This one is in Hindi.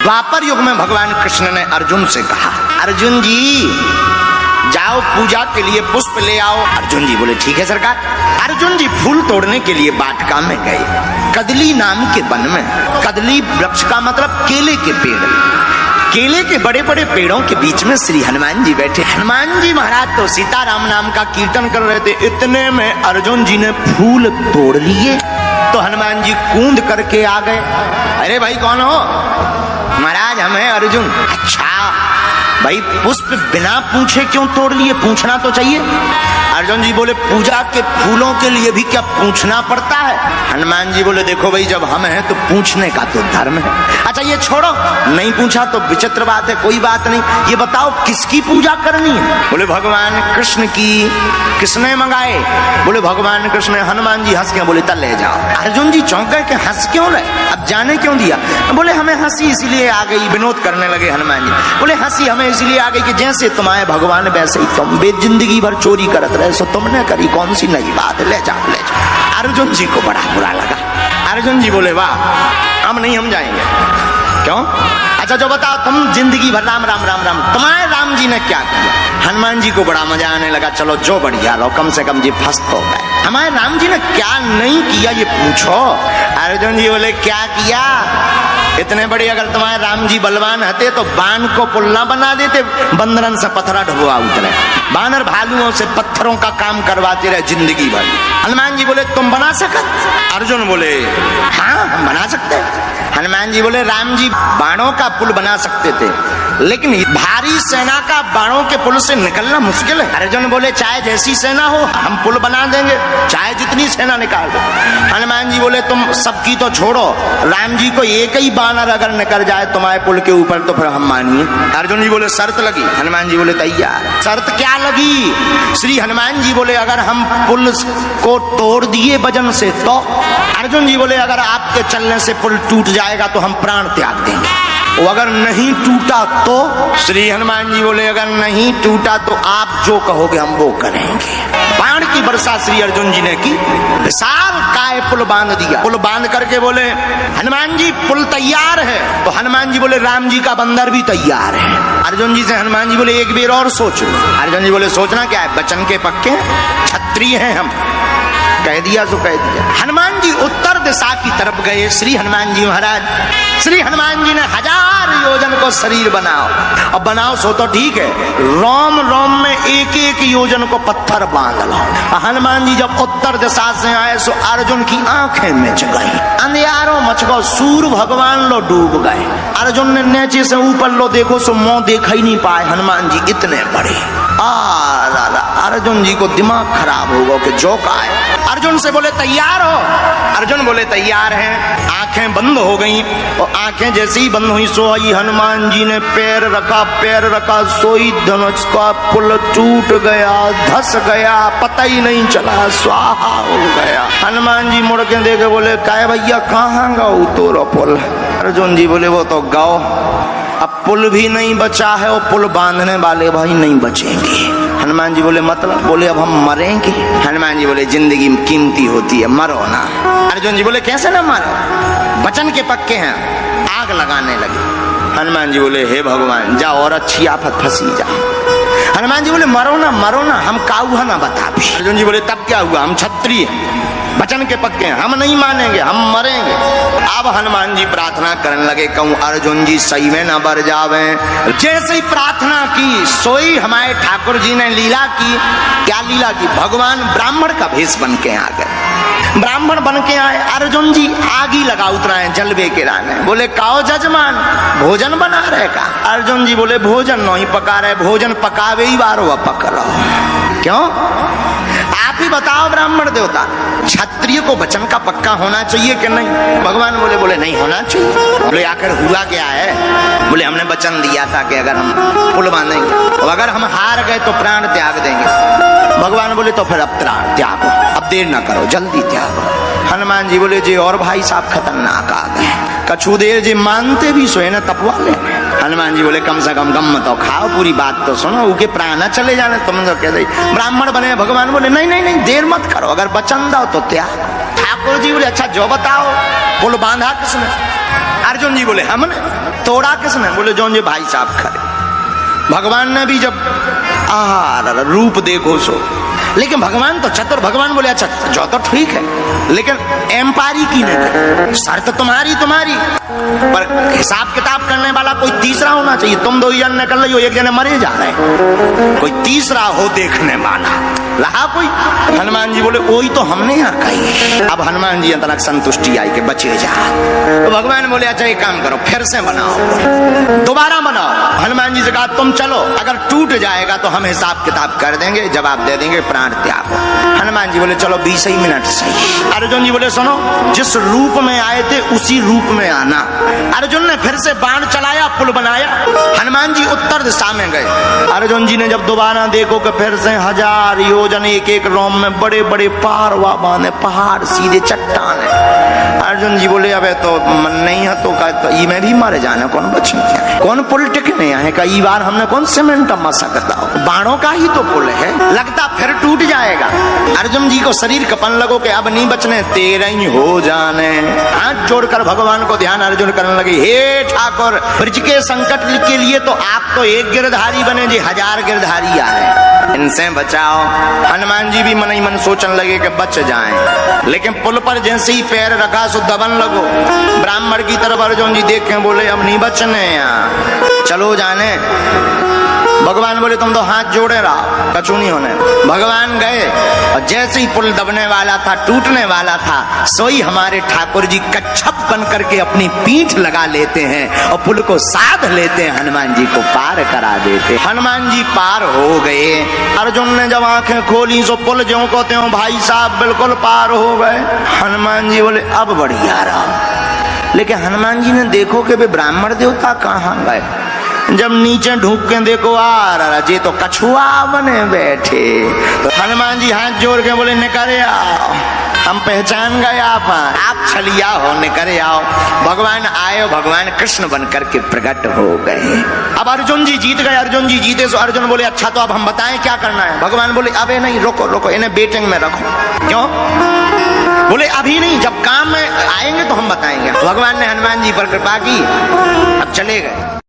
द्वापर युग में भगवान कृष्ण ने अर्जुन से कहा, अर्जुन जी जाओ पूजा के लिए पुष्प ले आओ। अर्जुन जी बोले ठीक है सरकार। अर्जुन जी फूल तोड़ने के लिए वाटिका में गए, कदली नाम के वन में। कदली वृक्ष का मतलब केले के पेड़। केले के बड़े बड़े पेड़ों के बीच में श्री हनुमान जी बैठे। हनुमान जी महाराज तो सीताराम नाम का कीर्तन कर रहे थे। इतने में अर्जुन जी ने फूल तोड़ लिए तो हनुमान जी कूद करके आ गए। अरे भाई कौन हो? महाराज हम हैं अर्जुन। अच्छा भाई पुष्प बिना पूछे क्यों तोड़ लिए? पूछना तो चाहिए। अर्जुन जी बोले पूजा के फूलों के लिए भी क्या पूछना पड़ता है? हनुमान जी बोले देखो भाई जब हम हैं तो पूछने का तो धर्म है। अच्छा ये छोड़ो, नहीं पूछा तो विचित्र बात है, कोई बात नहीं। ये बताओ किसकी पूजा करनी है? बोले भगवान कृष्ण की। किसने मंगाए? बोले भगवान कृष्ण। हनुमान जी हंस के बोले तल ले जाओ। अर्जुन जी चौंके के हंस क्यों रहे? अब जाने क्यों दिया? बोले हमें हंसी इसलिए आ गई। विनोद करने लगे हनुमान जी। बोले हंसी हमें इसलिए आ गई कि जैसे तुम्हारे भगवान वैसे ही तुम जिंदगी भर चोरी करत रहे सो तुमने करी, कौन सी नई बात? ले जाओ ले जाओ। अर्जुन जी को बड़ा बुरा लगा। अर्जुन जी बोले वाह हम नहीं, हम जाएंगे। क्यों? अच्छा जो बताओ तुम जिंदगी भर राम राम राम राम, तुम्हारे राम जी ने क्या किया? हनुमान जी को बड़ा मजा आने लगा। चलो जो बढ़िया लो, कम से कम जी फंस तो गए। हमारे राम जी ने क्या नहीं किया ये पूछो। अर्जुन जी बोले क्या किया? इतने बड़े अगर तुम्हारे राम जी बलवान हते तो बाण को पुल्ला बना देते, बंदरन से पत्थरा ढुआ उतरे। बानर भालुओं से पत्थरों का काम करवाते रहे जिंदगी भर। हनुमान जी बोले तुम बना सकत? अर्जुन बोले हाँ हम बना सकते। हनुमान जी बोले राम जी बाणों का पुल बना सकते थे, लेकिन भारी सेना का बाणों के पुल से निकलना मुश्किल है। अर्जुन बोले चाहे जैसी सेना हो हम पुल बना देंगे, चाहे जितनी सेना निकाल दो। हनुमान जी बोले तुम सबकी तो छोड़ो, राम जी को एक ही बानर अगर निकल जाए तुम्हारे पुल के ऊपर तो फिर हम मानिए। अर्जुन जी बोले शर्त लगी? हनुमान जी बोले तैयार। शर्त क्या लगी? श्री हनुमान जी बोले अगर हम पुल को तोड़ दिए वजन से तो? अर्जुन जी बोले अगर आपके चलने से पुल टूट जाएगा तो हम प्राण त्याग देंगे, वो अगर नहीं टूटा तो? श्री हनुमान जी बोले अगर नहीं टूटा तो आप जो कहोगे हम वो करेंगे। बाण की वर्षा श्री अर्जुन जी ने की। विशाल काय पुल बांध दिया। पुल बांध करके बोले हनुमान जी पुल तैयार है। तो हनुमान जी बोले राम जी का बंदर भी तैयार है। अर्जुन जी से हनुमान जी बोले एक बार और सोच लो। अर्जुन जी बोले सोचना क्या है, वचन के पक्के क्षत्रिय हैं हम, कह दिया तो कह दिया। हनुमान जी उत्तर दिशा की तरफ गए। श्री हनुमान जी महाराज, श्री हनुमान जी ने 1000 योजन को शरीर बनाओ। अब बनाओ सो तो ठीक है, रोम रोम में एक एक योजन को पत्थर बांध लो। हनुमान जी जब उत्तर दिशा से आए सो अर्जुन की आंखें मिच गई, अंधियारों मच गो, सूर्य भगवान लो डूब गए। अर्जुन ने नीचे से ऊपर लो देखो सो मुंह देखा ही नहीं पाए, हनुमान जी इतने बड़े। अर्जुन जी को दिमाग खराब होगा कि जो का है। अर्जुन से बोले तैयार हो? अर्जुन बोले तैयार हैं। आंखें बंद हो गई और आंखें जैसे ही बंद हुई सो ही हनुमान जी ने पैर रखा सोई धनुष का पुल टूट गया, धस गया, पता ही नहीं चला, स्वाहा हो गया। हनुमान जी मुड़ के देखे बोले काय भैया कहाँ गाओ तोरो पुल? अर्जुन जी बोले वो तो गाओ, अब पुल भी नहीं बचा है और पुल बांधने वाले भाई नहीं बचेंगे। हनुमान जी बोले मतलब? बोले अब हम मरेंगे। हनुमान जी बोले जिंदगी कीमती होती है, मरो ना। अर्जुन जी बोले कैसे ना मरो, वचन के पक्के हैं। आग लगाने लगे। हनुमान जी बोले हे भगवान जाओ और अच्छी आफत फंसी जा। हनुमान जी बोले मरो ना हम काऊ ना बता भी। अर्जुन जी बोले तब क्या हुआ, हम क्षत्रिय वचन के पक्के हैं, हम नहीं मानेंगे, हम मरेंगे। अब हनुमान जी प्रार्थना करने लगे, कहूं अर्जुन जी सही में न बर जावे। जैसे ही प्रार्थना की सोई हमारे ठाकुर जी ने लीला की। क्या लीला की? भगवान ब्राह्मण का भेष बन के आ गए। ब्राह्मण बन के आए। अर्जुन जी आग ही लगा उतराए जलवे के राने। बोले काओ जजमान भोजन बना रहे का? अर्जुन जी बोले भोजन नहीं पका रहे, भोजन पकावे ही बारो पकड़ो। क्यों? आप ही बताओ ब्राह्मण देवता, क्षत्रिय को वचन का पक्का होना चाहिए कि नहीं? भगवान बोले नहीं होना चाहिए। बोले आखिर हुआ क्या है? बोले हमने वचन दिया था कि अगर हम पुल बांधेंगे और अगर हम हार गए तो प्राण त्याग देंगे। भगवान बोले तो फिर अब प्राण त्यागो, अब देर ना करो, जल्दी त्यागो। हनुमान जी बोले जी और भाई साहब खतरनाक आ गए, कछु देर जी मानते भी सोए ना तपवा ले। हनुमान जी बोले कम से कम गम मत खाओ, पूरी बात तो सुनो, उनके प्राण चले जाने तुम तो कह दे ब्राह्मण बने। भगवान बोले नहीं देर मत करो, अगर वचन दो तो त्याग। ठाकुर जी बोले अच्छा जो बताओ, पुल बांधा किसने? अर्जुन जी बोले हमने। तोड़ा किसने? बोले जो ये भाई साहब खड़े। भगवान ने भी जब रूप देखो सो, लेकिन भगवान तो चतुर। भगवान बोले अच्छा जो तो ठीक है, लेकिन एम्पायरी की नहीं, शर्त तुम्हारी पर हिसाब किताब करने वाला कोई तीसरा होना चाहिए। तुम दो जन निकल रही हो, एक जने मरे जा रहे हैं, कोई तीसरा हो देखने वाला रहा कोई। हनुमान जी बोले वही तो हमने यहाँ कही। अब हनुमान जी अंतरक संतुष्टि आई के बचे जा। तो भगवान बोले अच्छा एक काम करो, फिर से बनाओ, दोबारा बनाओ। हनुमान जी से कहा तुम चलो, अगर टूट जाएगा तो हम हिसाब किताब कर देंगे, जवाब दे देंगे, प्राण त्याग। हनुमान जी बोले चलो 20 ही मिनट सही। अर्जुन जी बोले सुनो, जिस रूप में आए थे उसी रूप में आना। अर्जुन ने फिर से बाण चलाया, पुल बनाया। हनुमान जी उत्तर दिशा में गए। अर्जुन जी ने जब दोबारा देखो कि फिर से 1000 योजन एक एक रोम में बड़े बड़े पारवा बांधे, पहाड़ सीधे चट्टान है। अर्जुन जी बोले अबे तो मन नहीं है तो ई में भी मारे जाने, कौन बचे कौन पुल टिकने आए का, ई बार हमने कौन सीमेंट मसकता हो, बाणों का ही तो पुल है, लगता फिर टूट जाएगा। अर्जुन जी को शरीर कपन लगो कि अब नहीं बचने, तेरे ही हो जाने। हाथ जोड़कर भगवान को ध्यान अर्जुन करने लगे, हे ठाकुर ब्रज के संकट के लिए तो आप तो एक गिरधारी बने जी, 1000 गिरधारी आ रहे, इनसे बचाओ। हनुमान जी भी मन ही मन सोचने लगे कि बच जाएं, लेकिन पुल पर जैसे ही पैर रखा सो दबन लगो। ब्राह्मण की तरफ अर्जुन जी देख के बोले अब नहीं बचने, यहाँ चलो जाने। भगवान बोले तुम तो हाथ जोड़े रहो, कछु नहीं होने। भगवान गए और जैसे ही पुल दबने वाला था, टूटने वाला था, सोई हमारे ठाकुर जी कच्छप बन करके अपनी पीठ लगा लेते हैं और पुल को साध लेते हैं, हनुमान जी को पार करा देते। हनुमान जी पार हो गए। अर्जुन ने जब आंखें खोली सो पुल ज्यों को त्यों भाई साहब बिल्कुल पार हो गए। हनुमान जी बोले अब बढ़िया रहा। लेकिन हनुमान जी ने देखो कि वे ब्राह्मण देवता कहाँ गए। जब नीचे ढूंढ के देखो जे तो कछुआ बने बैठे। तो हनुमान जी हाथ जोड़ के बोले निकले आओ, हम पहचान गए आप छलिया हो, निकले आओ। भगवान आए, भगवान कृष्ण बन करके प्रकट हो गए। अब अर्जुन जी जीत गए। अर्जुन जी जीते तो अर्जुन बोले अच्छा तो अब हम बताएं क्या करना है। भगवान बोले अबे नहीं, रुको इन्हें बेटिंग में रखो। क्यों? बोले अभी नहीं, जब काम में आएंगे तो हम बताएंगे। भगवान ने हनुमान जी पर कृपा की, अब चले गए।